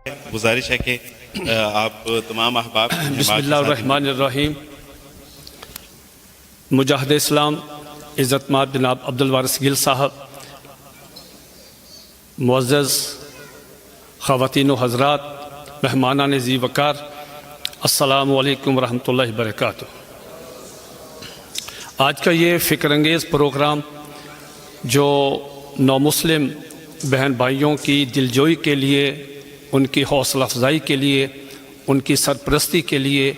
گزارش ہے کہ آپ تمام احباب بسم اللہ الرحمن الرحیم۔ مجاہد اسلام عزت مآب جناب عبدالوارث گل صاحب، معزز خواتین و حضرات، مہمانان ذی وقار، السلام علیکم ورحمۃ اللہ وبرکاتہ۔ آج کا یہ فکر انگیز پروگرام جو نومسلم بہن بھائیوں کی دلجوئی کے لیے، ان کی حوصلہ افزائی کے لیے، ان کی سرپرستی کے لیے،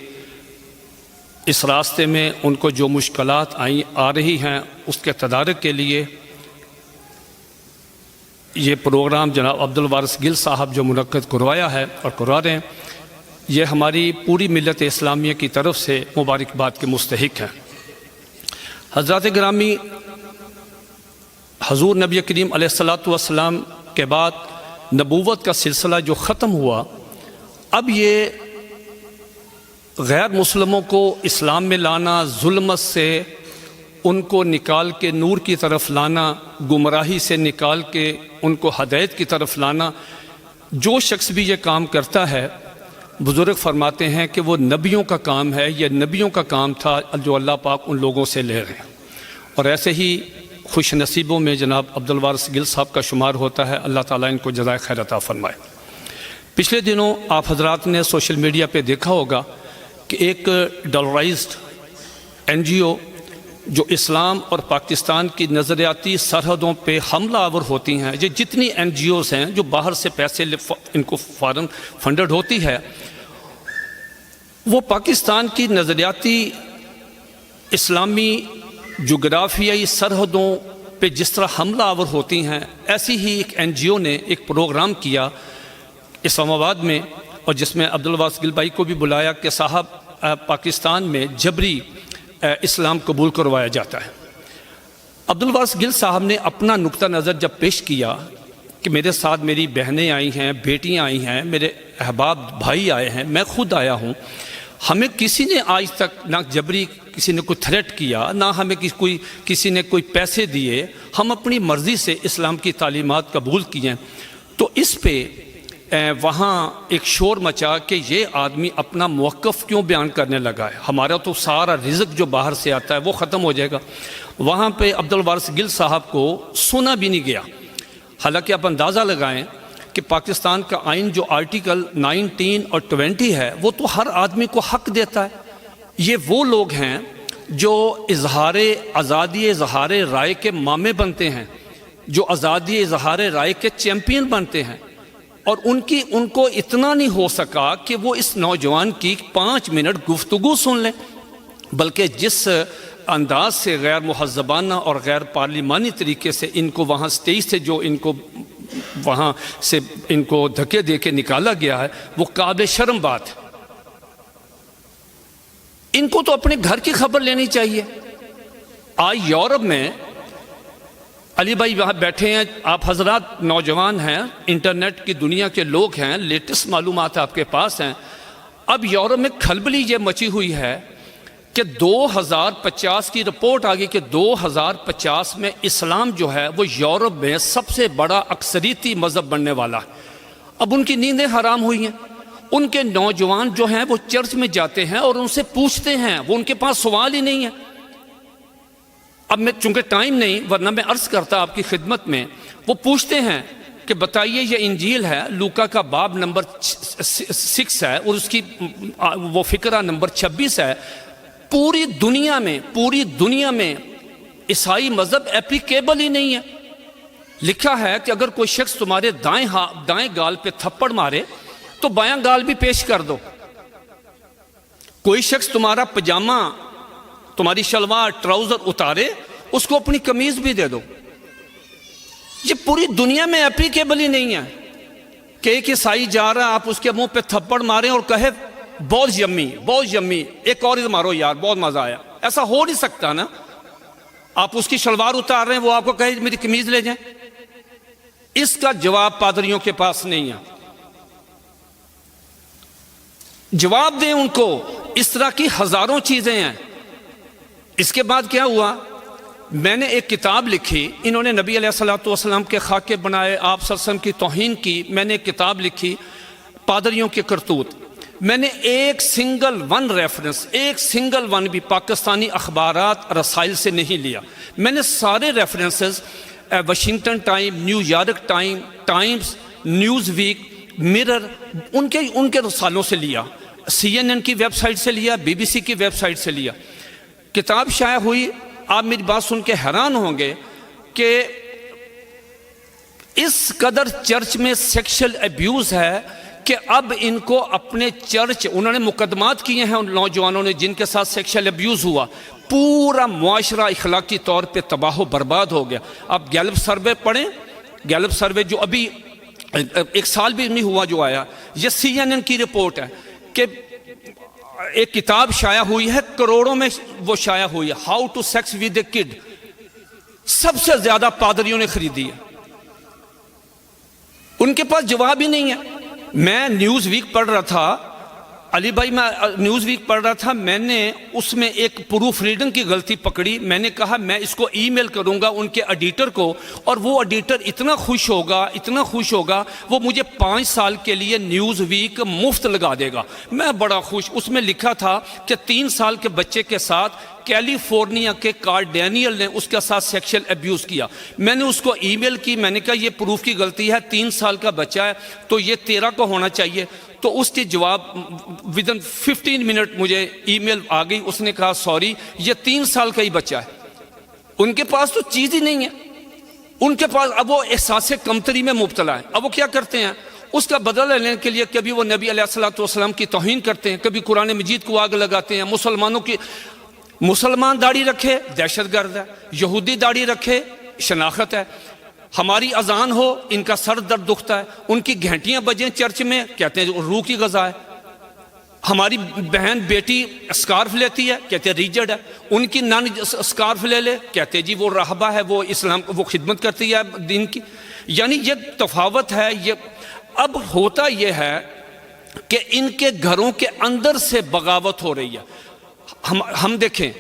اس راستے میں ان کو جو مشکلات آ رہی ہیں اس کے تدارک کے لیے یہ پروگرام جناب عبدالوارث گل صاحب جو منعقد کروایا ہے اور کروا رہے ہیں، یہ ہماری پوری ملت اسلامیہ کی طرف سے مبارکباد کے مستحق ہیں۔ حضرات گرامی، حضور نبی کریم علیہ الصلاۃ والسلام کے بعد نبوت کا سلسلہ جو ختم ہوا، اب یہ غیر مسلموں کو اسلام میں لانا، ظلمت سے ان کو نکال کے نور کی طرف لانا، گمراہی سے نکال کے ان کو ہدایت کی طرف لانا، جو شخص بھی یہ کام کرتا ہے، بزرگ فرماتے ہیں کہ وہ نبیوں کا کام ہے، یہ نبیوں کا کام تھا جو اللہ پاک ان لوگوں سے لے رہے ہیں۔ اور ایسے ہی خوش نصیبوں میں جناب عبدالوارث گل صاحب کا شمار ہوتا ہے۔ اللہ تعالیٰ ان کو جزائے خیر عطا فرمائے۔ پچھلے دنوں آپ حضرات نے سوشل میڈیا پہ دیکھا ہوگا کہ ایک ڈالرائزڈ این جی او جو اسلام اور پاکستان کی نظریاتی سرحدوں پہ حملہ آور ہوتی ہیں، یہ جتنی این جی اوز ہیں جو باہر سے پیسے ان کو فارن فنڈڈ ہوتی ہے، وہ پاکستان کی نظریاتی اسلامی جغرافیائی سرحدوں پہ جس طرح حملہ آور ہوتی ہیں، ایسی ہی ایک این جی او نے ایک پروگرام کیا اسلام آباد میں، اور جس میں عبدالوارث گل بھائی کو بھی بلایا کہ صاحب پاکستان میں جبری اسلام قبول کروایا جاتا ہے۔ عبدالوارث گل صاحب نے اپنا نقطہ نظر جب پیش کیا کہ میرے ساتھ میری بہنیں آئی ہیں، بیٹیاں آئی ہیں، میرے احباب بھائی آئے ہیں، میں خود آیا ہوں، ہمیں کسی نے آج تک نہ جبری کسی نے کوئی تھریٹ کیا، نہ ہمیں کسی نے کوئی پیسے دیے، ہم اپنی مرضی سے اسلام کی تعلیمات قبول کیے۔ تو اس پہ وہاں ایک شور مچا کہ یہ آدمی اپنا موقف کیوں بیان کرنے لگا ہے، ہمارا تو سارا رزق جو باہر سے آتا ہے وہ ختم ہو جائے گا۔ وہاں پہ عبدالوارث گل صاحب کو سنا بھی نہیں گیا۔ حالانکہ آپ اندازہ لگائیں کہ پاکستان کا آئین جو آرٹیکل 19 اور 20 ہے وہ تو ہر آدمی کو حق دیتا ہے۔ یہ وہ لوگ ہیں جو آزادی اظہار رائے کے مامے بنتے ہیں، جو آزادی اظہار رائے کے چیمپئن بنتے ہیں، اور ان کو اتنا نہیں ہو سکا کہ وہ اس نوجوان کی 5 منٹ گفتگو سن لیں، بلکہ جس انداز سے غیر مہذبانہ اور غیر پارلیمانی طریقے سے ان کو وہاں سٹیج سے جو ان کو وہاں سے ان کو دھکے دے کے نکالا گیا ہے، وہ قابل شرم بات ہے۔ ان کو تو اپنے گھر کی خبر لینی چاہیے۔ آج یورپ میں علی بھائی وہاں بیٹھے ہیں، آپ حضرات نوجوان ہیں، انٹرنیٹ کی دنیا کے لوگ ہیں، لیٹسٹ معلومات آپ کے پاس ہیں۔ اب یورپ میں کھلبلی یہ مچی ہوئی ہے کہ 2050 کی رپورٹ آ گئی کہ 2050 میں اسلام جو ہے وہ یورپ میں سب سے بڑا اکثریتی مذہب بننے والا ہے۔ اب ان کی نیندیں حرام ہوئی ہیں۔ ان کے نوجوان جو ہیں وہ چرچ میں جاتے ہیں اور ان سے پوچھتے ہیں، وہ ان کے پاس سوال ہی نہیں ہے۔ اب میں چونکہ ٹائم نہیں، ورنہ میں عرض کرتا آپ کی خدمت میں، وہ پوچھتے ہیں کہ بتائیے یہ انجیل ہے، لوکا کا باب نمبر 6 ہے اور اس کی وہ فقرہ نمبر 26 ہے، پوری دنیا میں عیسائی مذہب اپلیکیبل ہی نہیں ہے۔ لکھا ہے کہ اگر کوئی شخص تمہارے دائیں گال پہ تھپڑ مارے تو بایاں گال بھی پیش کر دو، کوئی شخص تمہارا پجامہ، تمہاری شلوار، ٹراؤزر اتارے، اس کو اپنی قمیض بھی دے دو۔ یہ پوری دنیا میں اپلیکیبل ہی نہیں ہے کہ ایک عیسائی جا رہا ہے، آپ اس کے منہ پہ تھپڑ ماریں اور کہے بہت یمی، ایک اور مارو یار، بہت مزہ آیا۔ ایسا ہو نہیں سکتا نا۔ آپ اس کی شلوار اتار رہے ہیں، وہ آپ کو کہے میری قمیض لے جائیں۔ اس کا جواب پادریوں کے پاس نہیں ہے۔ جواب دیں ان کو۔ اس طرح کی ہزاروں چیزیں ہیں۔ اس کے بعد کیا ہوا، میں نے ایک کتاب لکھی، انہوں نے نبی علیہ الصلوۃ والسلام کے خاکے بنائے، آپ صلی اللہ علیہ وسلم کی توہین کی، میں نے ایک کتاب لکھی پادریوں کے کرتوت، میں نے ایک سنگل ون ریفرنس، ایک سنگل ون بھی پاکستانی اخبارات رسائل سے نہیں لیا. میں نے سارے references Washington time, New York Times, Newsweek, mirror, ان کے رسالوں سے لیا، CNN کی ویب سائٹ سے لیا، BBC کی ویب سائٹ سے لیا. کتاب شائع ہوئی. آپ میری بات سن کے حیران ہوں گے کہ اس قدر چرچ میں سیکشل ایبیوز ہے کہ اب ان کو اپنے چرچ، انہوں نے مقدمات کیے ہیں ان نوجوانوں نے جن کے ساتھ سیکشل ایبیوز ہوا. پورا معاشرہ اخلاقی طور پہ تباہ و برباد ہو گیا. آپ گیلپ سروے پڑھیں، گیلپ سروے جو ابھی 1 سال بھی نہیں ہوا جو آیا، یہ CNN کی رپورٹ ہے کہ ایک کتاب شائع ہوئی ہے، کروڑوں میں وہ شائع ہوئی ہے، how to sex with a kid. سب سے زیادہ پادریوں نے خریدی ہے. ان کے پاس جواب ہی نہیں ہے. میں نیوز ویک پڑھ رہا تھا، علی بھائی، میں نیوز ویک پڑھ رہا تھا، میں نے اس میں ایک پروف ریڈنگ کی غلطی پکڑی. میں نے کہا میں اس کو ای میل کروں گا ان کے ایڈیٹر کو، اور وہ ایڈیٹر اتنا خوش ہوگا وہ مجھے 5 سال کے لیے نیوز ویک مفت لگا دے گا. میں بڑا خوش. اس میں لکھا تھا کہ 3 سال کے بچے کے ساتھ کیلیفورنیا کے کار ڈینیل نے اس کے ساتھ سیکشل ایبیوز کیا. میں نے اس کو ای میل کی، میں نے کہا یہ پروف کی غلطی ہے، 3 سال کا بچہ ہے تو یہ 13 کو ہونا چاہیے. تو اس کے جواب ودن 15 منٹ مجھے ای میل آ گئی. اس نے کہا سوری، یہ 3 سال کا ہی بچہ ہے. ان کے پاس تو چیز ہی نہیں ہے. ان کے پاس اب وہ احساس کمتری میں مبتلا ہے. اب وہ کیا کرتے ہیں؟ اس کا بدلہ لینے کے لیے کبھی وہ نبی علیہ الصلوۃ والسلام کی توہین کرتے ہیں، کبھی قرآن مجید کو آگ لگاتے ہیں. مسلمان داڑھی رکھے دہشت گرد ہے، یہودی داڑھی رکھے شناخت ہے. ہماری اذان ہو ان کا سر درد دکھتا ہے، ان کی گھنٹیاں بجیں چرچ میں کہتے ہیں روح کی غذا ہے. ہماری بہن بیٹی اسکارف لیتی ہے کہتے ہیں ریجڈ ہے. ان کی نان اسکارف لے لے کہتے جی وہ راہبہ ہے، وہ اسلام وہ خدمت کرتی ہے دین کی. یعنی یہ تفاوت ہے. یہ اب ہوتا یہ ہے کہ ان کے گھروں کے اندر سے بغاوت ہو رہی ہے. ہم دیکھیں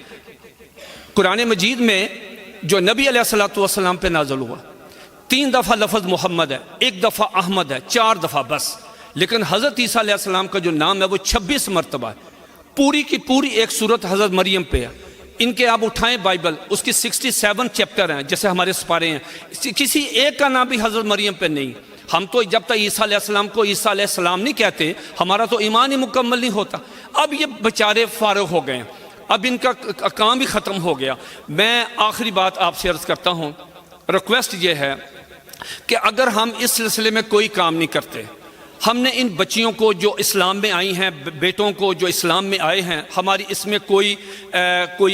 قرآن مجید میں جو نبی علیہ الصلوۃ والسلام پہ نازل ہوا، 3 دفعہ لفظ محمد ہے، 1 دفعہ احمد ہے، 4 دفعہ بس. لیکن حضرت عیسیٰ علیہ السلام کا جو نام ہے وہ 26 مرتبہ ہے. پوری کی پوری ایک سورت حضرت مریم پہ ہے. ان کے آپ اٹھائیں بائبل، اس کی 67 چیپٹر ہیں جیسے ہمارے سپارے ہیں. کسی ایک کا نام بھی حضرت مریم پہ نہیں. ہم تو جب تک عیسیٰ علیہ السلام کو عیسیٰ علیہ السلام نہیں کہتے ہمارا تو ایمان ہی مکمل نہیں ہوتا. اب یہ بیچارے فارغ ہو گئے ہیں، اب ان کا کام بھی ختم ہو گیا. میں آخری بات آپ سے عرض کرتا ہوں، ریکویسٹ یہ ہے کہ اگر ہم اس سلسلے میں کوئی کام نہیں کرتے، ہم نے ان بچیوں کو جو اسلام میں آئی ہیں، بیٹوں کو جو اسلام میں آئے ہیں، ہماری اس میں کوئی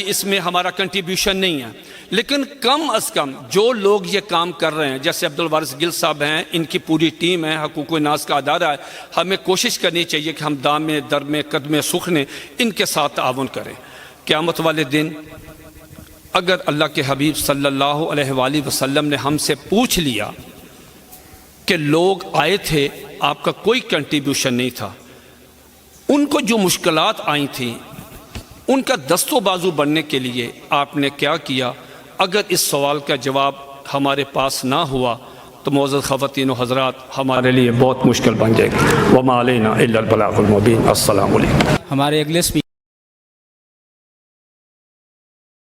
اس میں ہمارا کنٹریبیوشن نہیں ہے. لیکن کم از کم جو لوگ یہ کام کر رہے ہیں جیسے عبدالوارث گل صاحب ہیں، ان کی پوری ٹیم ہے، حقوق الناس کا ادارہ ہے، ہمیں کوشش کرنی چاہیے کہ ہم دامے درمے قدمے سخنے ان کے ساتھ تعاون کریں. قیامت والے دن اگر اللہ کے حبیب صلی اللہ علیہ وآلہ وسلم نے ہم سے پوچھ لیا کہ لوگ آئے تھے آپ کا کوئی کنٹریبیوشن نہیں تھا، ان کو جو مشکلات آئی تھیں ان کا دست و بازو بننے کے لیے آپ نے کیا کیا، اگر اس سوال کا جواب ہمارے پاس نہ ہوا تو معزز خواتین و حضرات ہمارے لیے بہت مشکل بن جائے گا. وما علینا الا البلاغ المبین. السلام علیکم. ہمارے اگلے